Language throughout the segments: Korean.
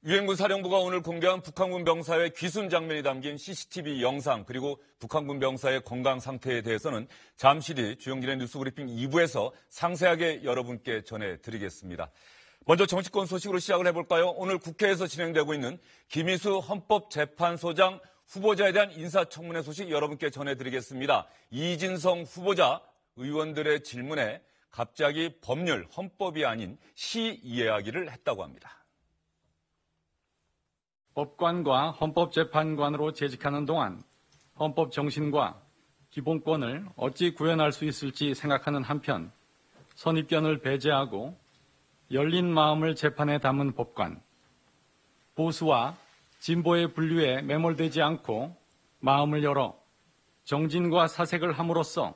유엔군 사령부가 오늘 공개한 북한군 병사의 귀순 장면이 담긴 CCTV 영상 그리고 북한군 병사의 건강 상태에 대해서는 잠시 뒤 주영진의 뉴스브리핑 2부에서 상세하게 여러분께 전해드리겠습니다. 먼저 정치권 소식으로 시작을 해볼까요? 오늘 국회에서 진행되고 있는 김희수 헌법재판소장 후보자에 대한 인사청문회 소식 여러분께 전해드리겠습니다. 이진성 후보자 의원들의 질문에 갑자기 법률, 헌법이 아닌 시 이야기를 했다고 합니다. 법관과 헌법재판관으로 재직하는 동안 헌법 정신과 기본권을 어찌 구현할 수 있을지 생각하는 한편 선입견을 배제하고 열린 마음을 재판에 담은 법관, 보수와 진보의 분류에 매몰되지 않고 마음을 열어 정진과 사색을 함으로써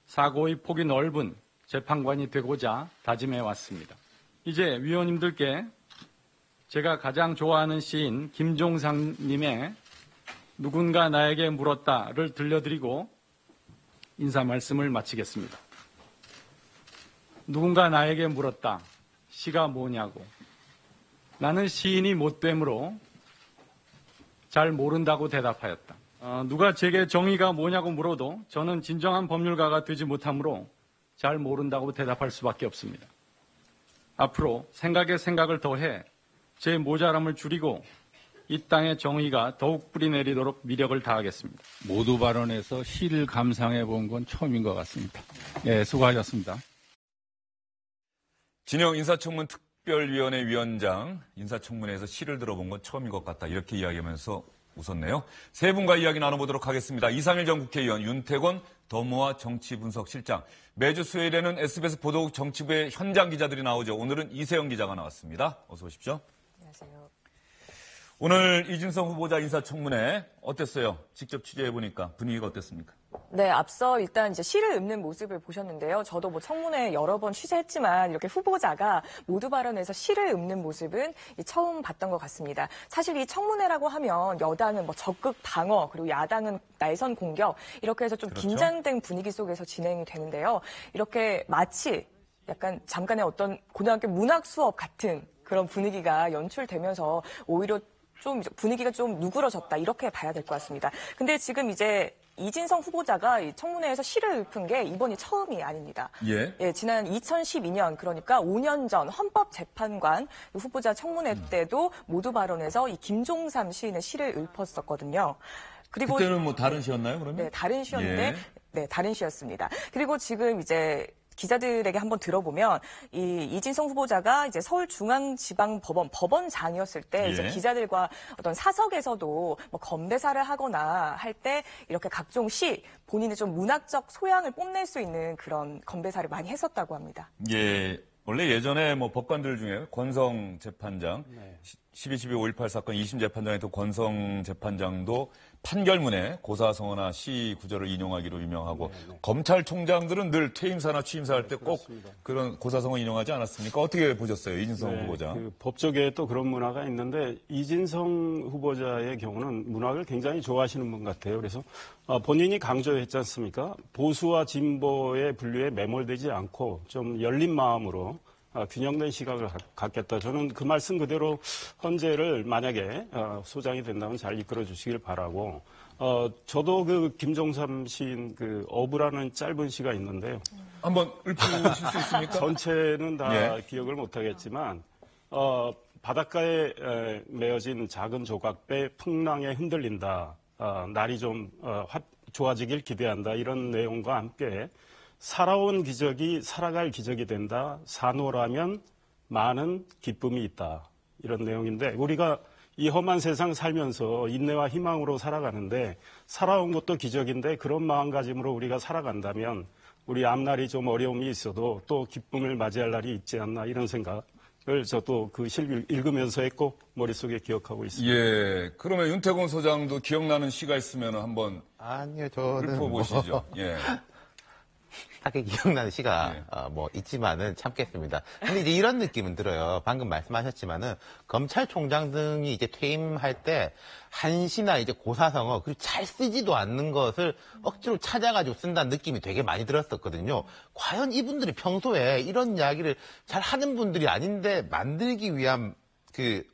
사고의 폭이 넓은 재판관이 되고자 다짐해 왔습니다. 이제 위원님들께 제가 가장 좋아하는 시인 김종삼님의 누군가 나에게 물었다를 들려드리고 인사 말씀을 마치겠습니다. 누군가 나에게 물었다. 시가 뭐냐고. 나는 시인이 못되므로 잘 모른다고 대답하였다. 누가 제게 정의가 뭐냐고 물어도 저는 진정한 법률가가 되지 못하므로 잘 모른다고 대답할 수밖에 없습니다. 앞으로 생각에 생각을 더해 제 모자람을 줄이고 이 땅의 정의가 더욱 뿌리내리도록 미력을 다하겠습니다. 모두 발언에서 시를 감상해 본 건 처음인 것 같습니다. 네, 수고하셨습니다. 진영 인사청문 특별위원회 위원장, 인사청문회에서 시를 들어본 건 처음인 것 같다. 이렇게 이야기하면서 웃었네요. 세 분과 이야기 나눠보도록 하겠습니다. 이상일 전 국회의원, 윤태곤 더모아 정치분석실장. 매주 수요일에는 SBS 보도국 정치부의 현장 기자들이 나오죠. 오늘은 이세영 기자가 나왔습니다. 어서 오십시오. 안녕하세요. 오늘 이진성 후보자 인사청문회 어땠어요? 직접 취재해보니까 분위기가 어땠습니까? 네, 앞서 일단 이제 시를 읊는 모습을 보셨는데요. 저도 뭐 청문회 여러 번 취재했지만 이렇게 후보자가 모두 발언에서 시를 읊는 모습은 처음 봤던 것 같습니다. 사실 이 청문회라고 하면 여당은 뭐 적극 방어 그리고 야당은 날선 공격 이렇게 해서 좀 그렇죠. 긴장된 분위기 속에서 진행이 되는데요. 이렇게 마치 약간 잠깐의 어떤 고등학교 문학 수업 같은 그런 분위기가 연출되면서 오히려 좀 분위기가 좀 누그러졌다 이렇게 봐야 될 것 같습니다. 근데 지금 이제 이진성 후보자가 이 청문회에서 시를 읊은 게 이번이 처음이 아닙니다. 예. 지난 2012년 그러니까 5년 전 헌법재판관 후보자 청문회 때도 모두 발언에서 이 김종삼 시인의 시를 읊었었거든요. 그리고 그때는 뭐 다른 시였나요, 그러면? 네, 다른 시였는데 예. 네, 다른 시였습니다. 그리고 지금 이제 기자들에게 한번 들어보면 이 이진성 후보자가 이제 서울중앙지방법원 법원장이었을 때 이제 예. 기자들과 어떤 사석에서도 뭐 건배사를 하거나 할 때 이렇게 각종 시 본인의 좀 문학적 소양을 뽐낼 수 있는 그런 건배사를 많이 했었다고 합니다. 예. 원래 예전에 뭐 법관들 중에 권성 재판장, 12.12.5.18 사건 2심 재판장에도 권성 재판장도 판결문에 고사성어나 시 구절을 인용하기로 유명하고 검찰총장들은 늘 퇴임사나 취임사 할 때 꼭 그런 고사성어 인용하지 않았습니까? 어떻게 보셨어요, 이진성 후보자? 그 법조계에 또 그런 문화가 있는데 이진성 후보자의 경우는 문학을 굉장히 좋아하시는 분 같아요. 그래서 본인이 강조했지 않습니까? 보수와 진보의 분류에 매몰되지 않고 좀 열린 마음으로 균형된 시각을 갖겠다. 저는 그 말씀 그대로 헌재를 만약에 소장이 된다면 잘 이끌어 주시길 바라고. 저도 그 김종삼 시인 그 어부라는 짧은 시가 있는데요. 한번 읊으실 수 있습니까? 전체는 다 예. 기억을 못하겠지만 바닷가에 메어진 작은 조각배 풍랑에 흔들린다. 날이 좀 좋아지길 기대한다. 이런 내용과 함께 살아온 기적이 살아갈 기적이 된다. 사노라면 많은 기쁨이 있다. 이런 내용인데 우리가 이 험한 세상 살면서 인내와 희망으로 살아가는데 살아온 것도 기적인데 그런 마음가짐으로 우리가 살아간다면 우리 앞날이 좀 어려움이 있어도 또 기쁨을 맞이할 날이 있지 않나 이런 생각을 저도 그 실 읽으면서 했고 머릿속에 기억하고 있습니다. 예. 그러면 윤태곤 소장도 기억나는 시가 있으면 한번 아니요, 저는 읊어보시죠. 예. 딱히 기억나는 시가 뭐 있지만은 참겠습니다. 근데 이제 이런 느낌은 들어요. 방금 말씀하셨지만은 검찰총장 등이 이제 퇴임할 때 한시나 이제 고사성어 그리고 잘 쓰지도 않는 것을 억지로 찾아가지고 쓴다는 느낌이 되게 많이 들었었거든요. 과연 이분들이 평소에 이런 이야기를 잘 하는 분들이 아닌데 만들기 위한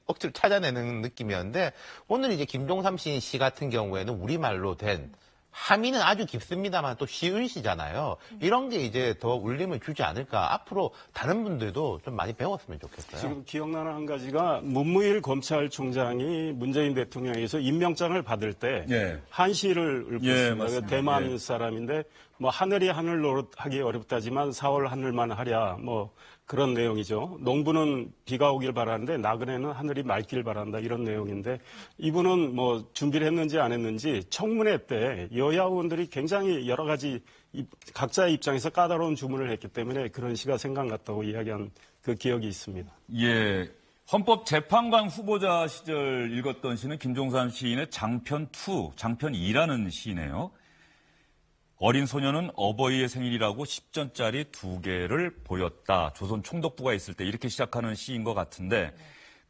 억지로 찾아내는 느낌이었는데, 오늘 이제 김종삼 시인 시 같은 경우에는 우리말로 된 함의는 아주 깊습니다만 또 쉬운 시잖아요. 이런 게 이제 더 울림을 주지 않을까. 앞으로 다른 분들도 좀 많이 배웠으면 좋겠어요. 지금 기억나는 한 가지가 문무일 검찰총장이 문재인 대통령에서 임명장을 받을 때 예. 한시를 읊었습니다. 예, 맞습니다. 대만 예. 사람인데 뭐 하늘이 하늘 노릇하기 어렵다지만 4월 하늘만 하랴 뭐 그런 내용이죠. 농부는 비가 오길 바라는데 나그네는 하늘이 맑길 바란다 이런 내용인데 이분은 뭐 준비를 했는지 안 했는지 청문회 때 여야 의원들이 굉장히 여러 가지 각자의 입장에서 까다로운 주문을 했기 때문에 그런 시가 생각났다고 이야기한 그 기억이 있습니다. 예. 헌법재판관 후보자 시절 읽었던 시는 김종삼 시인의 장편 2, 장편 2라는 시네요. 어린 소녀는 어버이의 생일이라고 10전짜리 2개를 보였다. 조선 총독부가 있을 때 이렇게 시작하는 시인 것 같은데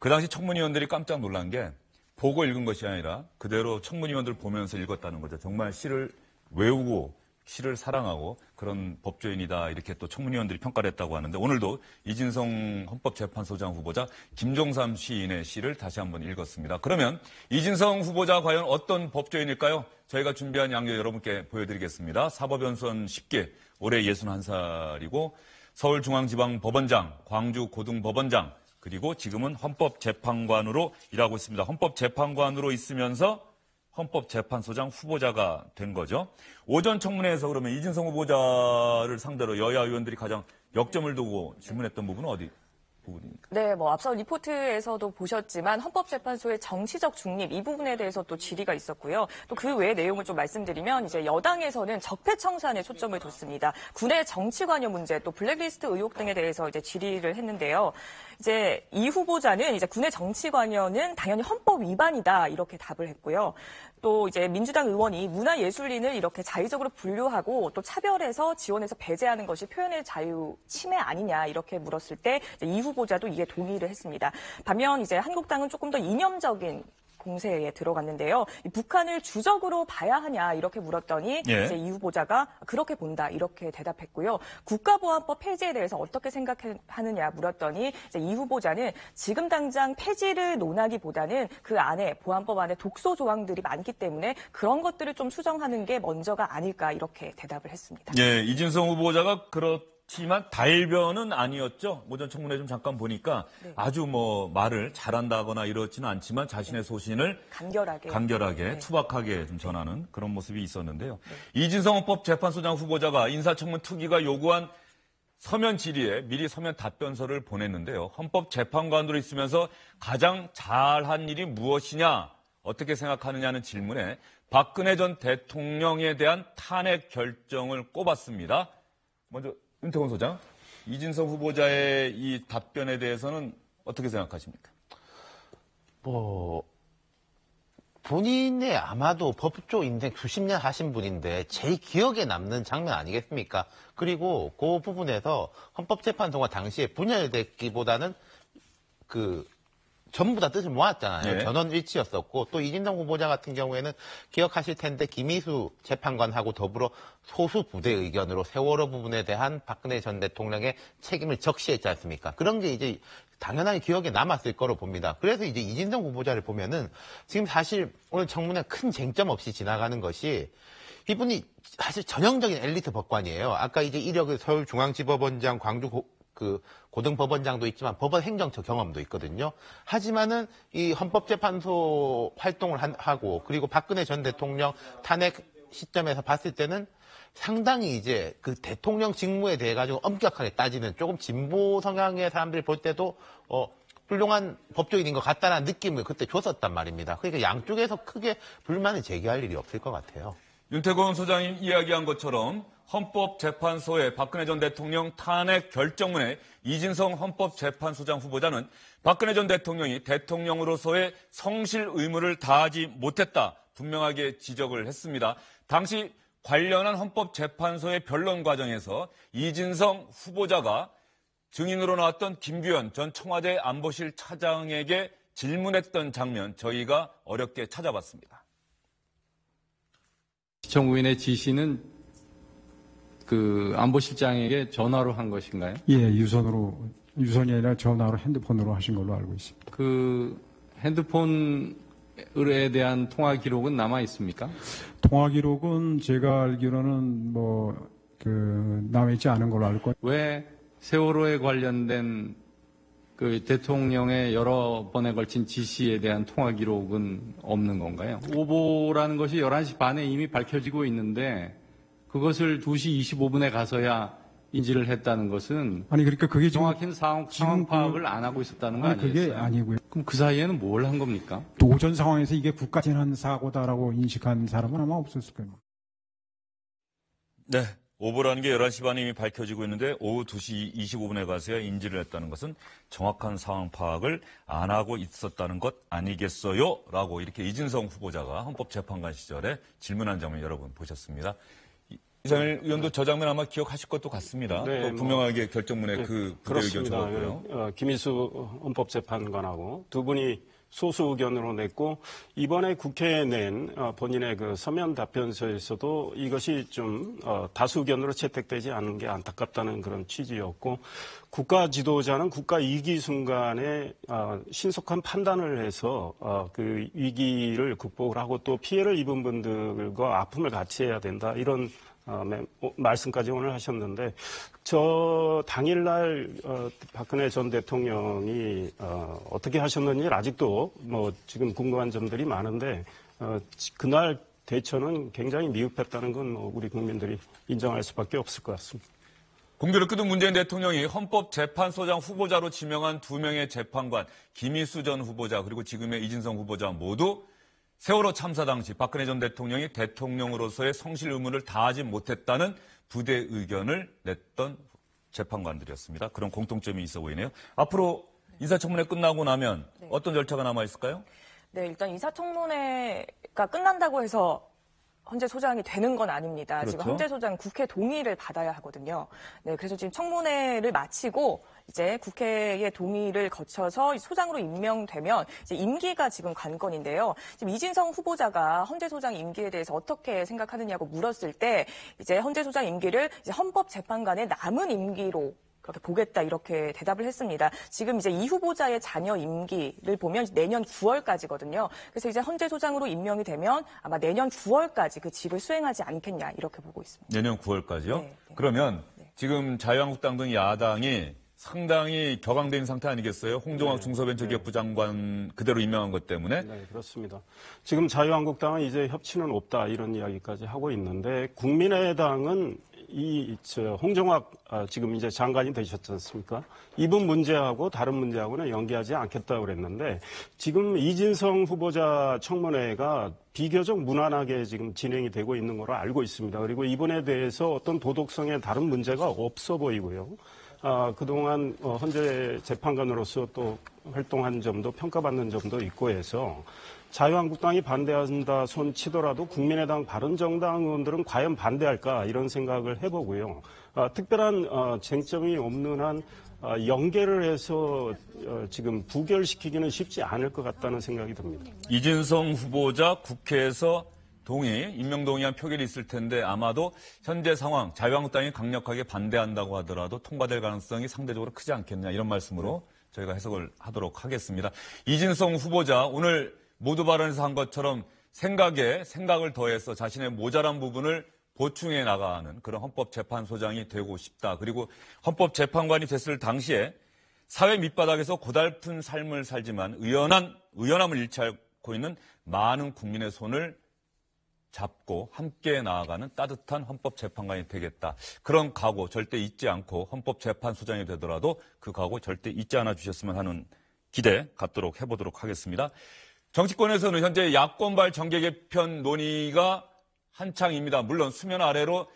그 당시 청문위원들이 깜짝 놀란 게 보고 읽은 것이 아니라 그대로 청문위원들 보면서 읽었다는 거죠. 정말 시를 외우고 시를 사랑하고 그런 법조인이다 이렇게 또 청문위원들이 평가를 했다고 하는데 오늘도 이진성 헌법재판소장 후보자 김종삼 시인의 시를 다시 한번 읽었습니다. 그러면 이진성 후보자 과연 어떤 법조인일까요? 저희가 준비한 양조 여러분께 보여드리겠습니다. 사법연수원 10기, 올해 61살이고 서울중앙지방법원장, 광주고등법원장 그리고 지금은 헌법재판관으로 일하고 있습니다. 헌법재판관으로 있으면서 헌법재판소장 후보자가 된 거죠. 오전 청문회에서 그러면 이진성 후보자를 상대로 여야 의원들이 가장 역점을 두고 질문했던 부분은 어디 부분입니까? 네, 뭐 앞서 리포트에서도 보셨지만 헌법재판소의 정치적 중립 이 부분에 대해서 또 질의가 있었고요. 또 그 외의 내용을 좀 말씀드리면 이제 여당에서는 적폐청산에 초점을 뒀습니다. 군의 정치 관여 문제 또 블랙리스트 의혹 등에 대해서 이제 질의를 했는데요. 이제 이 후보자는 이제 군의 정치 관여는 당연히 헌법 위반이다 이렇게 답을 했고요. 또 이제 민주당 의원이 문화예술인을 이렇게 자의적으로 분류하고 또 차별해서 지원해서 배제하는 것이 표현의 자유 침해 아니냐 이렇게 물었을 때 이 후보자도 이에 동의를 했습니다. 반면 이제 한국당은 조금 더 이념적인 공세에 들어갔는데요. 북한을 주적으로 봐야 하냐 이렇게 물었더니 예. 이제 이 후보자가 그렇게 본다 이렇게 대답했고요. 국가보안법 폐지에 대해서 어떻게 생각하느냐 물었더니 이제 이 후보자는 지금 당장 폐지를 논하기보다는 그 안에 보안법 안에 독소 조항들이 많기 때문에 그런 것들을 좀 수정하는 게 먼저가 아닐까 이렇게 대답을 했습니다. 예, 이진성 후보자가 그렇지만 다일변은 아니었죠. 오전 청문회 좀 잠깐 보니까 네. 아주 뭐 말을 잘한다거나 이렇지는 않지만 자신의 소신을 간결하게 네. 투박하게 좀 전하는 그런 모습이 있었는데요. 이진성 헌법재판소장 후보자가 인사청문 특위가 요구한 서면 질의에 미리 서면 답변서를 보냈는데요. 헌법재판관으로 있으면서 가장 잘한 일이 무엇이냐, 어떻게 생각하느냐는 질문에 박근혜 전 대통령에 대한 탄핵 결정을 꼽았습니다. 먼저 윤태곤 소장, 이진성 후보자의 이 답변에 대해서는 어떻게 생각하십니까? 본인의 아마도 법조 인생 수십 년 하신 분인데 제일 기억에 남는 장면 아니겠습니까? 그리고 그 부분에서 헌법재판소가 당시에 분열됐기보다는 전부 다 뜻을 모았잖아요. 네. 전원일치였었고 또 이진성 후보자 같은 경우에는 기억하실 텐데 김희수 재판관하고 더불어 소수 부대 의견으로 세월호 부분에 대한 박근혜 전 대통령의 책임을 적시했지 않습니까? 그런 게 이제 당연하게 기억에 남았을 거로 봅니다. 그래서 이제 이진성 후보자를 보면은 지금 사실 오늘 청문회 큰 쟁점 없이 지나가는 것이 이분이 사실 전형적인 엘리트 법관이에요. 아까 이제 이력을 서울중앙지법원장, 광주 고등법원장도 있지만 법원 행정처 경험도 있거든요. 하지만은 이 헌법재판소 활동을 하고 그리고 박근혜 전 대통령 탄핵 시점에서 봤을 때는 상당히 이제 그 대통령 직무에 대해 가지고 엄격하게 따지는 조금 진보 성향의 사람들이 볼 때도 훌륭한 법조인인 것 같다는 느낌을 그때 줬었단 말입니다. 그러니까 양쪽에서 크게 불만을 제기할 일이 없을 것 같아요. 윤태곤 소장이 이야기한 것처럼 헌법재판소의 박근혜 전 대통령 탄핵 결정문에 이진성 헌법재판소장 후보자는 박근혜 전 대통령이 대통령으로서의 성실 의무를 다하지 못했다 분명하게 지적을 했습니다. 당시 관련한 헌법재판소의 변론 과정에서 이진성 후보자가 증인으로 나왔던 김규현 전 청와대 안보실 차장에게 질문했던 장면 저희가 어렵게 찾아봤습니다. 정부인의 지시는 안보실장에게 전화로 한 것인가요? 예, 유선으로 유선이 아니라 전화로 핸드폰으로 하신 걸로 알고 있습니다. 그 핸드폰에 대한 통화 기록은 남아 있습니까? 통화 기록은 제가 알기로는 남아있지 않은 걸로 알고. 왜 세월호에 관련된 그 대통령의 여러 번에 걸친 지시에 대한 통화 기록은 없는 건가요? 오보라는 것이 11시 반에 이미 밝혀지고 있는데 그것을 2시 25분에 가서야 인지를 했다는 것은 아니, 그러니까 그게 지금. 정확히 상황 파악을 안 하고 있었다는 거 아니, 아니겠어요? 그게 아니고요. 그럼 그 사이에는 뭘 한 겁니까? 또 오전 상황에서 이게 국가재난 사고다라고 인식한 사람은 아마 없었을 거예요. 네. 오보라는 게 11시 반에 이미 밝혀지고 있는데 오후 2시 25분에 가서야 인지를 했다는 것은 정확한 상황 파악을 안 하고 있었다는 것 아니겠어요? 라고 이렇게 이진성 후보자가 헌법재판관 시절에 질문한 장면 여러분 보셨습니다. 이상일 의원도 저 장면 아마 기억하실 것도 같습니다. 네, 또 분명하게 결정문에 그 부대 의견 그렇습니다. 적었고요. 김인수 헌법재판관하고 두 분이 소수 의견으로 냈고 이번에 국회에 낸 본인의 그 서면 답변서에서도 이것이 좀 다수 의견으로 채택되지 않은 게 안타깝다는 그런 취지였고 국가 지도자는 국가 위기 순간에 신속한 판단을 해서 그 위기를 극복을 하고 또 피해를 입은 분들과 아픔을 같이 해야 된다 이런 말씀까지 오늘 하셨는데 저 당일날 박근혜 전 대통령이 어떻게 하셨는지 아직도 뭐 지금 궁금한 점들이 많은데 그날 대처는 굉장히 미흡했다는 건 우리 국민들이 인정할 수밖에 없을 것 같습니다. 공교를 끄둔 문재인 대통령이 헌법재판소장 후보자로 지명한 2명의 재판관 김희수 전 후보자 그리고 지금의 이진성 후보자 모두 세월호 참사 당시 박근혜 전 대통령이 대통령으로서의 성실 의무를 다하지 못했다는 부대 의견을 냈던 재판관들이었습니다. 그런 공통점이 있어 보이네요. 앞으로 인사청문회 끝나고 나면 어떤 절차가 남아있을까요? 네, 일단 인사청문회가 끝난다고 해서 헌재 소장이 되는 건 아닙니다. 그렇죠. 지금 헌재 소장은 국회 동의를 받아야 하거든요. 네, 그래서 지금 청문회를 마치고 이제 국회의 동의를 거쳐서 소장으로 임명되면 이제 임기가 지금 관건인데요. 지금 이진성 후보자가 헌재 소장 임기에 대해서 어떻게 생각하느냐고 물었을 때 이제 헌재 소장 임기를 이제 헌법재판관의 남은 임기로 그렇게 보겠다 이렇게 대답을 했습니다. 지금 이제 이 후보자의 자녀 임기를 보면 내년 9월까지거든요. 그래서 이제 헌재 소장으로 임명이 되면 아마 내년 9월까지 그 직을 수행하지 않겠냐 이렇게 보고 있습니다. 내년 9월까지요? 네, 네. 그러면 지금 자유한국당 등 야당이 상당히 격앙된 상태 아니겠어요? 홍종학 중소벤처기업부 장관 그대로 임명한 것 때문에. 네, 그렇습니다. 지금 자유한국당은 이제 협치는 없다 이런 이야기까지 하고 있는데 국민의당은 홍종학 지금 이제 장관이 되셨지 않습니까? 이분 문제하고 다른 문제하고는 연계하지 않겠다고 그랬는데 지금 이진성 후보자 청문회가 비교적 무난하게 지금 진행이 되고 있는 걸로 알고 있습니다. 그리고 이분에 대해서 어떤 도덕성에 다른 문제가 없어 보이고요. 그동안 헌재 재판관으로서 또 활동한 점도 평가받는 점도 있고 해서 자유한국당이 반대한다 손 치더라도 국민의당 바른정당 의원들은 과연 반대할까 이런 생각을 해보고요. 특별한 쟁점이 없는 한 연계를 해서 지금 부결시키기는 쉽지 않을 것 같다는 생각이 듭니다. 이진성 후보자 국회에서 임명 동의안 표결이 있을 텐데 아마도 현재 상황 자유한국당이 강력하게 반대한다고 하더라도 통과될 가능성이 상대적으로 크지 않겠냐 이런 말씀으로 저희가 해석을 하도록 하겠습니다. 이진성 후보자 오늘 모두 발언에서 한 것처럼 생각을 더해서 자신의 모자란 부분을 보충해 나가는 그런 헌법재판소장이 되고 싶다. 그리고 헌법재판관이 됐을 당시에 사회 밑바닥에서 고달픈 삶을 살지만 의연함을 잃지 않고 있는 많은 국민의 손을 잡고 함께 나아가는 따뜻한 헌법재판관이 되겠다. 그런 각오 절대 잊지 않고 헌법재판소장이 되더라도 그 각오 절대 잊지 않아 주셨으면 하는 기대 갖도록 해보도록 하겠습니다. 정치권에서는 현재 야권발 정계 개편 논의가 한창입니다. 물론 수면 아래로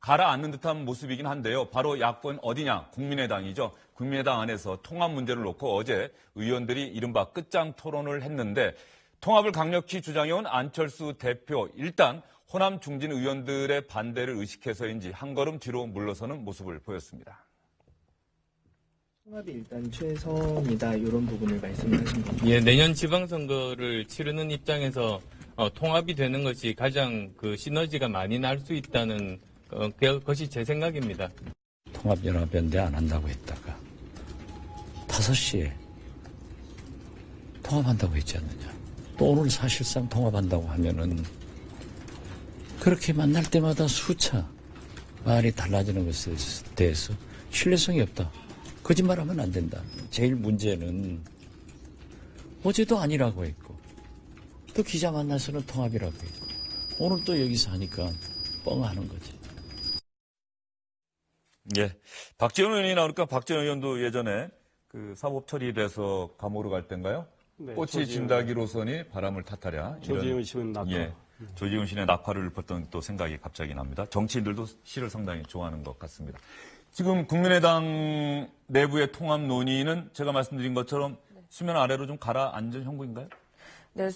가라앉는 듯한 모습이긴 한데요. 바로 야권 어디냐? 국민의당이죠. 국민의당 안에서 통합 문제를 놓고 어제 의원들이 이른바 끝장 토론을 했는데 통합을 강력히 주장해온 안철수 대표 일단 호남 중진 의원들의 반대를 의식해서인지 한 걸음 뒤로 물러서는 모습을 보였습니다. 통합이 일단 최선이다 이런 부분을 말씀하신 겁니다. 예, 내년 지방선거를 치르는 입장에서 통합이 되는 것이 가장 그 시너지가 많이 날 수 있다는 것이 제 생각입니다. 통합연합연대 안 한다고 했다가 5시에 통합한다고 했지 않느냐. 또 오늘 사실상 통합한다고 하면은 그렇게 만날 때마다 수차 말이 달라지는 것에 대해서 신뢰성이 없다. 거짓말하면 안 된다. 제일 문제는 어제도 아니라고 했고 또 기자 만나서는 통합이라고 했고 오늘 또 여기서 하니까 뻥하는 거지. 예. 박지원 의원이 나오니까 박지원 의원도 예전에 그 사법 처리돼서 감옥으로 갈 때인가요? 네, 꽃이 진다기로서니 바람을 탓하랴. 조지훈 씨는 낙하. 예. 조지훈 씨의 낙화를 읊었던 또 생각이 갑자기 납니다. 정치인들도 시를 상당히 좋아하는 것 같습니다. 지금 국민의당 내부의 통합 논의는 제가 말씀드린 것처럼 수면 아래로 좀 가라앉은 형국인가요? 네.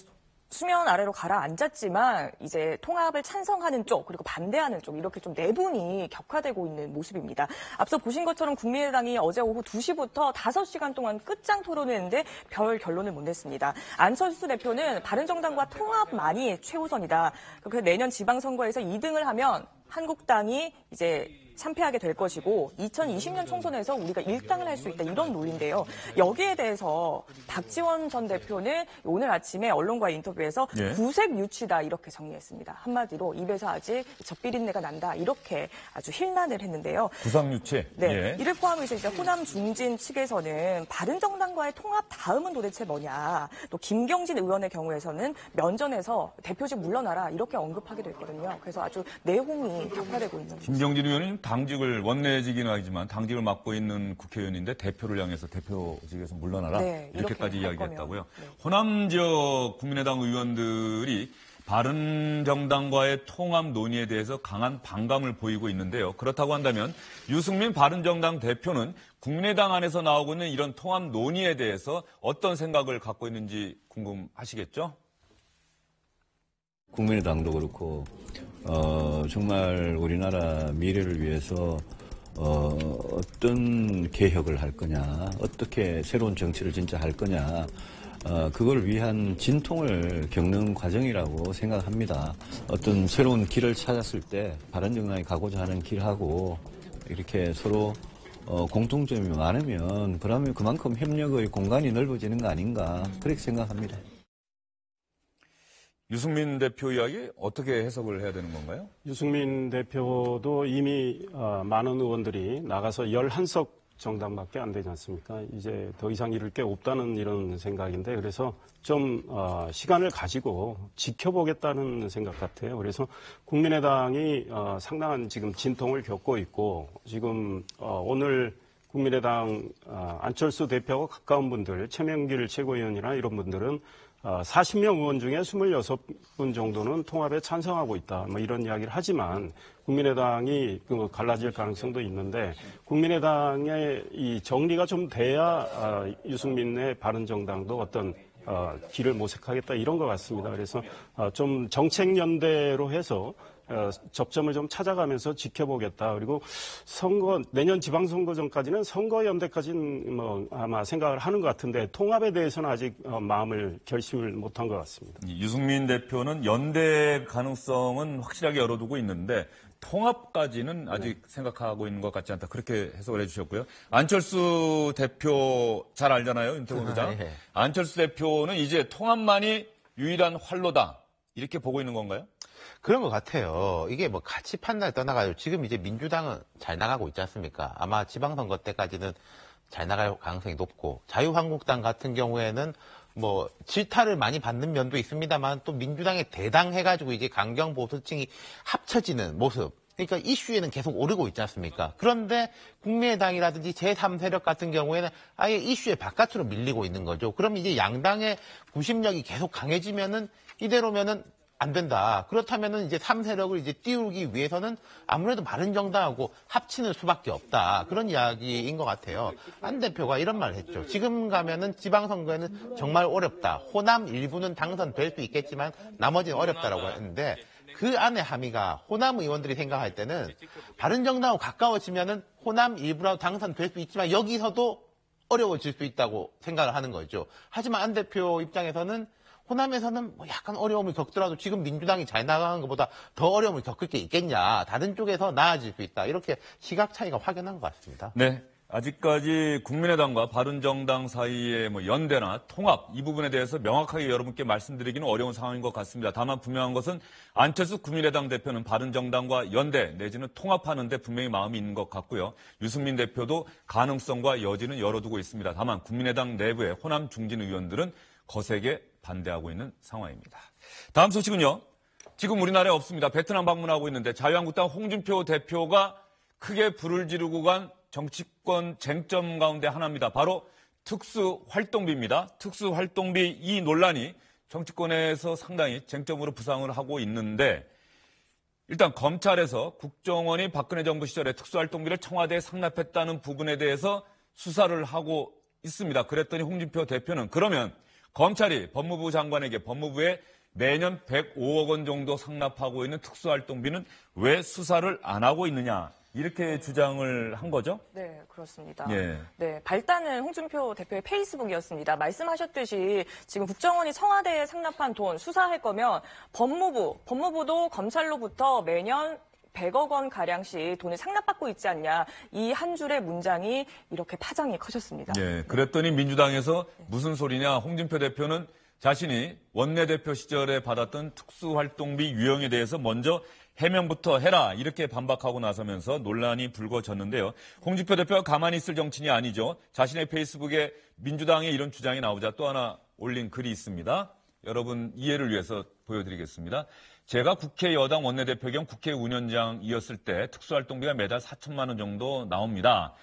수면 아래로 가라앉았지만 이제 통합을 찬성하는 쪽 그리고 반대하는 쪽 이렇게 좀 내분이 격화되고 있는 모습입니다. 앞서 보신 것처럼 국민의당이 어제 오후 2시부터 5시간 동안 끝장 토론을 했는데 별 결론을 못 냈습니다. 안철수 대표는 바른정당과 통합만이 최우선이다. 그래서 내년 지방선거에서 2등을 하면 한국당이 이제 참패하게 될 것이고 2020년 총선에서 우리가 1당을 할 수 있다 이런 논리인데요. 여기에 대해서 박지원 전 대표는 오늘 아침에 언론과의 인터뷰에서 구색 유치다 이렇게 정리했습니다. 한마디로 입에서 아직 젖비린내가 난다 이렇게 아주 힐난을 했는데요. 구상 유치. 네, 예. 이를 포함해서 이제 호남 중진 측에서는 바른정당과의 통합 다음은 도대체 뭐냐. 또 김경진 의원의 경우에서는 면전에서 대표직 물러나라 이렇게 언급하기도 했거든요. 그래서 아주 내홍이 격화되고 있는 거죠. 김경진 의원은 당직을 원내직이긴 하지만 당직을 맡고 있는 국회의원인데 대표를 향해서 대표직에서 물러나라 네, 이렇게까지 이렇게 이야기했다고요. 네. 호남 지역 국민의당 의원들이 바른정당과의 통합 논의에 대해서 강한 반감을 보이고 있는데요. 그렇다고 한다면 유승민 바른정당 대표는 국민의당 안에서 나오고 있는 이런 통합 논의에 대해서 어떤 생각을 갖고 있는지 궁금하시겠죠? 국민의당도 그렇고 정말 우리나라 미래를 위해서 어떤 개혁을 할 거냐, 어떻게 새로운 정치를 진짜 할 거냐, 그걸 위한 진통을 겪는 과정이라고 생각합니다. 어떤 새로운 길을 찾았을 때 바른정당이 가고자 하는 길하고 이렇게 서로 공통점이 많으면 그러면 그만큼 협력의 공간이 넓어지는 거 아닌가 그렇게 생각합니다. 유승민 대표 이야기 어떻게 해석을 해야 되는 건가요? 유승민 대표도 이미 많은 의원들이 나가서 11석 정당밖에 안 되지 않습니까? 이제 더 이상 이룰 게 없다는 이런 생각인데 그래서 좀 시간을 가지고 지켜보겠다는 생각 같아요. 그래서 국민의당이 상당한 지금 진통을 겪고 있고 지금 오늘 국민의당 안철수 대표하고 가까운 분들, 최명길 최고위원이나 이런 분들은 40명 의원 중에 26분 정도는 통합에 찬성하고 있다. 뭐 이런 이야기를 하지만 국민의당이 갈라질 가능성도 있는데 국민의당의 이 정리가 좀 돼야 유승민의 바른정당도 어떤 길을 모색하겠다 이런 것 같습니다. 그래서 좀 정책연대로 해서 접점을 좀 찾아가면서 지켜보겠다. 그리고 내년 지방선거 전까지는 선거연대까지는 뭐 아마 생각을 하는 것 같은데 통합에 대해서는 아직 결심을 못한 것 같습니다. 유승민 대표는 연대 가능성은 확실하게 열어두고 있는데 통합까지는 아직 생각하고 있는 것 같지 않다. 그렇게 해석을 해주셨고요. 안철수 대표 잘 알잖아요. 윤태곤 소장. 네. 안철수 대표는 이제 통합만이 유일한 활로다. 이렇게 보고 있는 건가요? 그런 것 같아요. 이게 뭐 가치 판단을 떠나가지고 지금 이제 민주당은 잘 나가고 있지 않습니까? 아마 지방선거 때까지는 잘 나갈 가능성이 높고 자유한국당 같은 경우에는 뭐 질타를 많이 받는 면도 있습니다만 또 민주당에 대당해가지고 이제 강경 보수층이 합쳐지는 모습. 그러니까 이슈에는 계속 오르고 있지 않습니까? 그런데 국민의당이라든지 제3세력 같은 경우에는 아예 이슈의 바깥으로 밀리고 있는 거죠. 그럼 이제 양당의 구심력이 계속 강해지면은 이대로면은 안 된다. 그렇다면은 이제 3세력을 이제 띄우기 위해서는 아무래도 바른정당하고 합치는 수밖에 없다. 그런 이야기인 것 같아요. 안 대표가 이런 말을 했죠. 지금 가면은 지방선거에는 정말 어렵다. 호남 일부는 당선될 수 있겠지만 나머지는 어렵다라고 했는데 그 안에 함의가 호남 의원들이 생각할 때는 바른정당하고 가까워지면은 호남 일부라도 당선될 수 있지만 여기서도 어려워질 수 있다고 생각을 하는 거죠. 하지만 안 대표 입장에서는 호남에서는 뭐 약간 어려움을 겪더라도 지금 민주당이 잘 나가는 것보다 더 어려움을 겪을 게 있겠냐. 다른 쪽에서 나아질 수 있다. 이렇게 시각 차이가 확연한 것 같습니다. 네. 아직까지 국민의당과 바른정당 사이의 연대나 통합 이 부분에 대해서 명확하게 여러분께 말씀드리기는 어려운 상황인 것 같습니다. 다만 분명한 것은 안철수 국민의당 대표는 바른정당과 연대 내지는 통합하는 데 분명히 마음이 있는 것 같고요. 유승민 대표도 가능성과 여지는 열어두고 있습니다. 다만 국민의당 내부의 호남 중진 의원들은 거세게 반대하고 있는 상황입니다. 다음 소식은요. 지금 우리나라에 없습니다. 베트남 방문하고 있는데 자유한국당 홍준표 대표가 크게 불을 지르고 간 정치권 쟁점 가운데 하나입니다. 바로 특수활동비입니다. 특수활동비 이 논란이 정치권에서 상당히 쟁점으로 부상을 하고 있는데 일단 검찰에서 국정원이 박근혜 정부 시절에 특수활동비를 청와대에 상납했다는 부분에 대해서 수사를 하고 있습니다. 그랬더니 홍준표 대표는 그러면 검찰이 법무부 장관에게 법무부에 매년 105억 원 정도 상납하고 있는 특수활동비는 왜 수사를 안 하고 있느냐. 이렇게 주장을 한 거죠? 네, 그렇습니다. 예. 네, 발단은 홍준표 대표의 페이스북이었습니다. 말씀하셨듯이 지금 국정원이 청와대에 상납한 돈 수사할 거면 법무부도 검찰로부터 매년 100억 원 가량씩 돈을 상납받고 있지 않냐. 이 한 줄의 문장이 이렇게 파장이 커졌습니다. 예, 그랬더니 민주당에서 무슨 소리냐. 홍준표 대표는 자신이 원내대표 시절에 받았던 특수활동비 유형에 대해서 먼저 해명부터 해라 이렇게 반박하고 나서면서 논란이 불거졌는데요. 홍준표 대표가 가만히 있을 정치인이 아니죠. 자신의 페이스북에 민주당의 이런 주장이 나오자 또 하나 올린 글이 있습니다. 여러분 이해를 위해서 보여드리겠습니다. 제가 국회 여당 원내대표 겸 국회 운영장이었을 때 특수활동비가 매달 4천만 원 정도 나옵니다.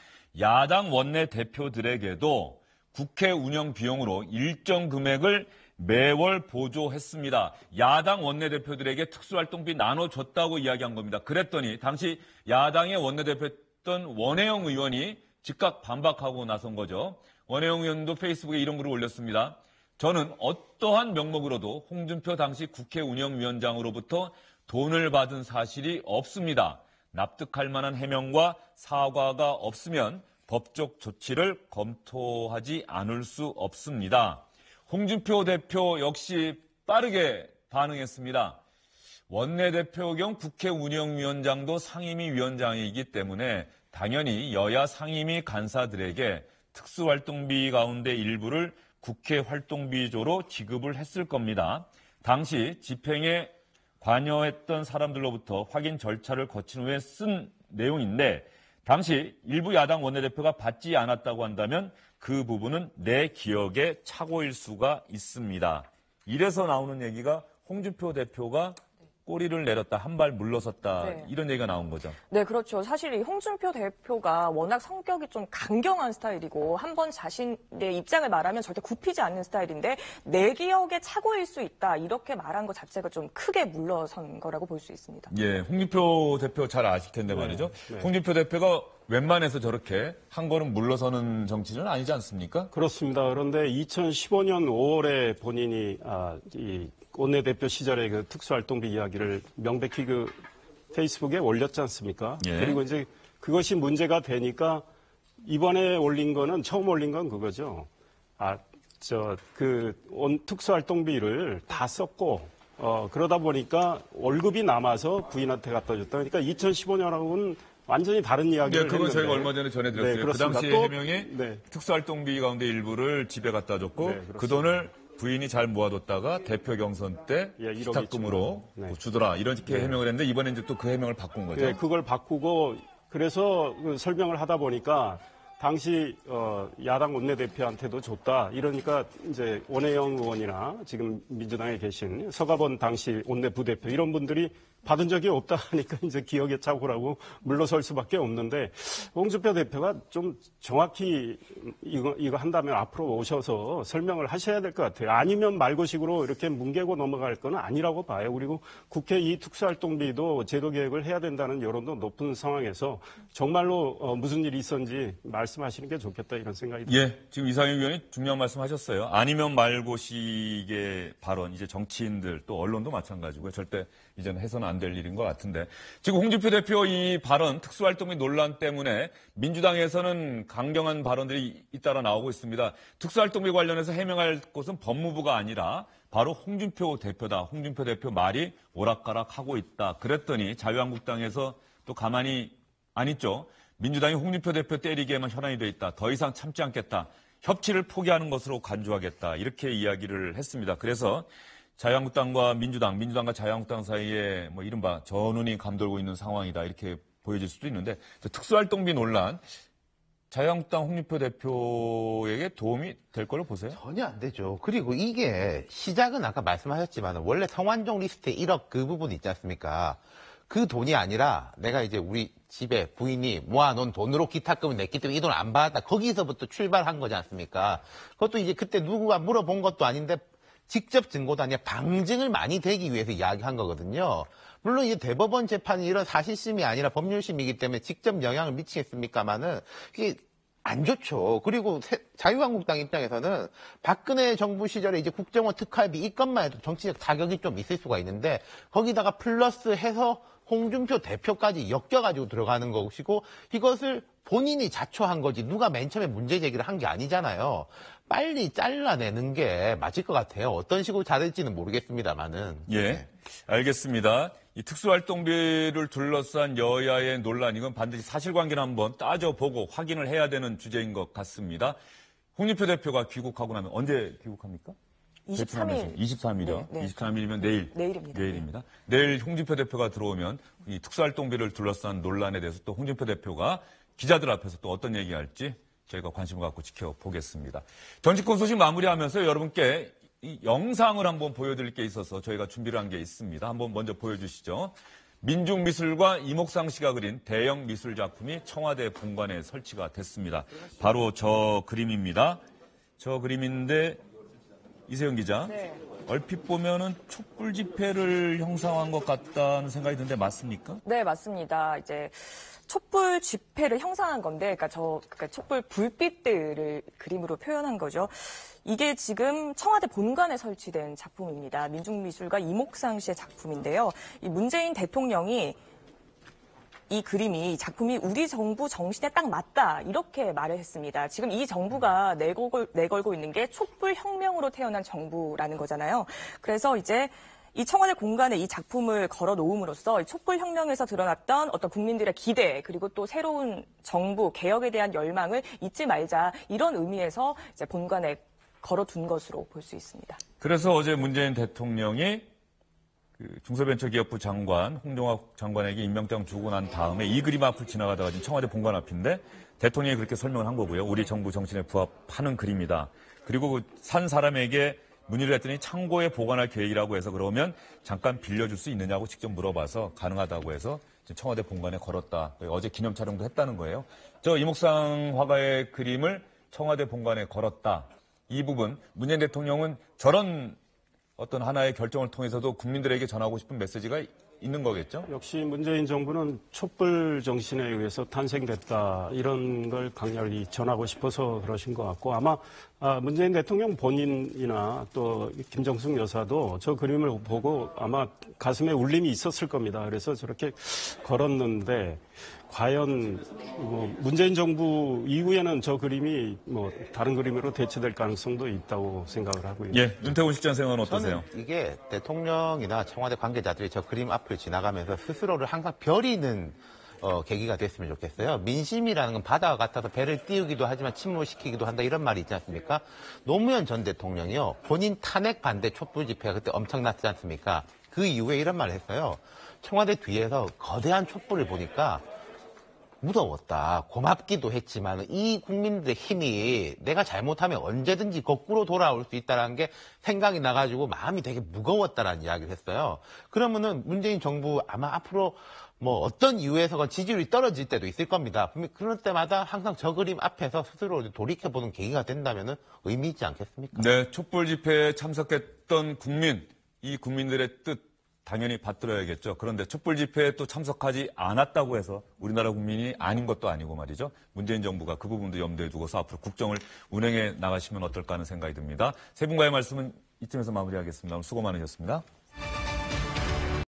야당 원내대표들에게도 국회 운영 비용으로 일정 금액을 매월 보조했습니다. 야당 원내대표들에게 특수활동비 나눠줬다고 이야기한 겁니다. 그랬더니 당시 야당의 원내대표였던 원혜영 의원이 즉각 반박하고 나선 거죠. 원혜영 의원도 페이스북에 이런 글을 올렸습니다. 저는 어떠한 명목으로도 홍준표 당시 국회 운영위원장으로부터 돈을 받은 사실이 없습니다. 납득할 만한 해명과 사과가 없으면 법적 조치를 검토하지 않을 수 없습니다. 홍준표 대표 역시 빠르게 반응했습니다. 원내대표 겸 국회 운영위원장도 상임위 위원장이기 때문에 당연히 여야 상임위 간사들에게 특수활동비 가운데 일부를 국회 활동비조로 지급을 했을 겁니다. 당시 집행에 관여했던 사람들로부터 확인 절차를 거친 후에 쓴 내용인데 당시 일부 야당 원내대표가 받지 않았다고 한다면 그 부분은 내 기억에 착오일 수가 있습니다. 이래서 나오는 얘기가 홍준표 대표가 꼬리를 내렸다, 한 발 물러섰다 네. 이런 얘기가 나온 거죠. 네, 그렇죠. 사실 이 홍준표 대표가 워낙 성격이 좀 강경한 스타일이고 한번 자신의 입장을 말하면 절대 굽히지 않는 스타일인데 내 기억에 착오일 수 있다 이렇게 말한 것 자체가 좀 크게 물러선 거라고 볼 수 있습니다. 예, 홍준표 대표 잘 아실 텐데 말이죠. 네. 홍준표 대표가 웬만해서 저렇게 한 걸음 물러서는 정치는 아니지 않습니까? 그렇습니다. 그런데 2015년 5월에 본인이 이 원내대표 시절의 그 특수활동비 이야기를 명백히 그 페이스북에 올렸지 않습니까? 예. 그리고 이제 그것이 문제가 되니까 이번에 올린 거는 처음 올린 건 그거죠. 특수활동비를 다 썼고 그러다 보니까 월급이 남아서 부인한테 갖다 줬다. 그러니까 2015년하고는 완전히 다른 이야기를 그건 했는데. 저희가 얼마 전에 전해드렸어요. 네, 그 당시에 또, 해명이 네. 특수활동비 가운데 일부를 집에 갖다 줬고 네, 그렇습니다. 그 돈을 부인이 잘 모아뒀다가 대표 경선 때 예, 1억 기탁금으로 2천만 원. 네. 주더라 이렇게 해명을 했는데 이번에 이제 또 그 해명을 바꾼 거죠. 네, 그걸 바꾸고 그래서 그 설명을 하다 보니까 당시 야당 원내대표한테도 줬다. 이러니까 이제 원혜영 의원이나 지금 민주당에 계신 서가번 당시 원내부대표 이런 분들이 받은 적이 없다 하니까 이제 기억에 착오라고 물러설 수밖에 없는데 홍준표 대표가 좀 정확히 이거 한다면 앞으로 오셔서 설명을 하셔야 될 것 같아요. 아니면 말고식으로 이렇게 뭉개고 넘어갈 건 아니라고 봐요. 그리고 국회 이 특수활동비도 제도 개혁을 해야 된다는 여론도 높은 상황에서 정말로 무슨 일이 있었는지 말씀하시는 게 좋겠다 이런 생각이 듭니다. 예, 지금 이상희 의원이 중요한 말씀하셨어요. 아니면 말고식의 발언, 이제 정치인들 또 언론도 마찬가지고요. 절대 이제는 해서는 안 될 일인 것 같은데 지금 홍준표 대표 이 발언 특수활동비 논란 때문에 민주당에서는 강경한 발언들이 잇따라 나오고 있습니다. 특수활동비 관련해서 해명할 곳은 법무부가 아니라 바로 홍준표 대표다. 홍준표 대표 말이 오락가락하고 있다. 그랬더니 자유한국당에서 또 가만히 안 있죠. 민주당이 홍준표 대표 때리기에만 혈안이 돼 있다. 더 이상 참지 않겠다. 협치를 포기하는 것으로 간주하겠다. 이렇게 이야기를 했습니다. 그래서 자유한국당과 민주당과 자유한국당 사이에 뭐 이른바 전운이 감돌고 있는 상황이다. 이렇게 보여질 수도 있는데 특수활동비 논란 자유한국당 홍준표 대표에게 도움이 될 걸로 보세요? 전혀 안 되죠. 그리고 이게 시작은 아까 말씀하셨지만 원래 성완종 리스트에 1억 그 부분 있지 않습니까? 그 돈이 아니라 내가 이제 우리 집에 부인이 모아놓은 돈으로 기탁금을 냈기 때문에 이 돈 안 받았다. 거기서부터 출발한 거지 않습니까? 그것도 이제 그때 누구가 물어본 것도 아닌데 직접 증거도 아니라 방증을 많이 대기 위해서 이야기한 거거든요. 물론 이제 대법원 재판이 이런 사실심이 아니라 법률심이기 때문에 직접 영향을 미치겠습니까만은 이게 안 좋죠. 그리고 자유한국당 입장에서는 박근혜 정부 시절에 이제 국정원 특활비 이 것만 해도 정치적 타격이 좀 있을 수가 있는데 거기다가 플러스 해서 홍준표 대표까지 엮여가지고 들어가는 것이고 이것을 본인이 자초한 거지 누가 맨 처음에 문제 제기를 한 게 아니잖아요. 빨리 잘라내는 게 맞을 것 같아요. 어떤 식으로 자를지는 모르겠습니다만은. 예, 알겠습니다. 이 특수활동비를 둘러싼 여야의 논란, 이건 반드시 사실관계를 한번 따져보고 확인을 해야 되는 주제인 것 같습니다. 홍준표 대표가 귀국하고 나면 언제 귀국합니까? 23일. 23일이요? 네. 23일이면 내일입니다. 내일입니다. 내일 홍준표 대표가 들어오면 이 특수활동비를 둘러싼 논란에 대해서 또 홍준표 대표가 기자들 앞에서 또 어떤 얘기할지 저희가 관심을 갖고 지켜보겠습니다. 정치권 소식 마무리하면서 여러분께 이 영상을 한번 보여드릴 게 있어서 저희가 준비를 한 게 있습니다. 한번 먼저 보여주시죠. 민중미술과 이목상 씨가 그린 대형 미술 작품이 청와대 본관에 설치가 됐습니다. 바로 저 그림입니다. 저 그림인데 이세영 기자, 네. 얼핏 보면은 촛불 집회를 형상화한 것 같다는 생각이 드는데 맞습니까? 네, 맞습니다. 이제 촛불 집회를 형상한 건데, 그러니까 촛불 불빛들을 그림으로 표현한 거죠. 이게 지금 청와대 본관에 설치된 작품입니다. 민중미술가 이목상 씨의 작품인데요. 이 문재인 대통령이 이 작품이 우리 정부 정신에 딱 맞다 이렇게 말을 했습니다. 지금 이 정부가 내걸고 있는 게 촛불혁명으로 태어난 정부라는 거잖아요. 그래서 이제 이 청와대 공간에 이 작품을 걸어 놓음으로써 촛불혁명에서 드러났던 어떤 국민들의 기대 그리고 또 새로운 정부 개혁에 대한 열망을 잊지 말자 이런 의미에서 이제 본관에 걸어둔 것으로 볼 수 있습니다. 그래서 어제 문재인 대통령이 중소벤처기업부 장관 홍종학 장관에게 임명장 주고 난 다음에 이 그림 앞을 지나가다가 지금 청와대 본관 앞인데 대통령이 그렇게 설명을 한 거고요. 우리 정부 정신에 부합하는 그림이다. 그리고 산 사람에게 문의를 했더니 창고에 보관할 계획이라고 해서 그러면 잠깐 빌려줄 수 있느냐고 직접 물어봐서 가능하다고 해서 청와대 본관에 걸었다. 어제 기념 촬영도 했다는 거예요. 저 이목상 화가의 그림을 청와대 본관에 걸었다. 이 부분 문재인 대통령은 저런 어떤 하나의 결정을 통해서도 국민들에게 전하고 싶은 메시지가 있는 거겠죠? 역시 문재인 정부는 촛불 정신에 의해서 탄생됐다 이런 걸 강렬히 전하고 싶어서 그러신 것 같고 아마 문재인 대통령 본인이나 또 김정숙 여사도 저 그림을 보고 아마 가슴에 울림이 있었을 겁니다. 그래서 저렇게 걸었는데 과연 문재인 정부 이후에는 저 그림이 다른 그림으로 대체될 가능성도 있다고 생각을 하고요. 예, 윤태곤 실장 생각은 어떠세요? 저는 이게 대통령이나 청와대 관계자들이 저 그림 앞을 지나가면서 스스로를 항상 벼리는 계기가 됐으면 좋겠어요. 민심이라는 건 바다와 같아서 배를 띄우기도 하지만 침몰시키기도 한다 이런 말이 있지 않습니까? 노무현 전 대통령이요. 본인 탄핵 반대 촛불 집회가 그때 엄청났지 않습니까? 그 이후에 이런 말을 했어요. 청와대 뒤에서 거대한 촛불을 보니까 무서웠다. 고맙기도 했지만 이 국민들의 힘이 내가 잘못하면 언제든지 거꾸로 돌아올 수 있다는 게 생각이 나가지고 마음이 되게 무거웠다라는 이야기를 했어요. 그러면은 문재인 정부 아마 앞으로 어떤 이유에서건 지지율이 떨어질 때도 있을 겁니다. 그럴 때마다 항상 저 그림 앞에서 스스로 돌이켜보는 계기가 된다면은 의미 있지 않겠습니까? 네, 촛불 집회에 참석했던 국민, 이 국민들의 뜻 당연히 받들어야겠죠. 그런데 촛불 집회에 또 참석하지 않았다고 해서 우리나라 국민이 아닌 것도 아니고 말이죠. 문재인 정부가 그 부분도 염두에 두고서 앞으로 국정을 운행해 나가시면 어떨까 하는 생각이 듭니다. 세 분과의 말씀은 이쯤에서 마무리하겠습니다. 오늘 수고 많으셨습니다.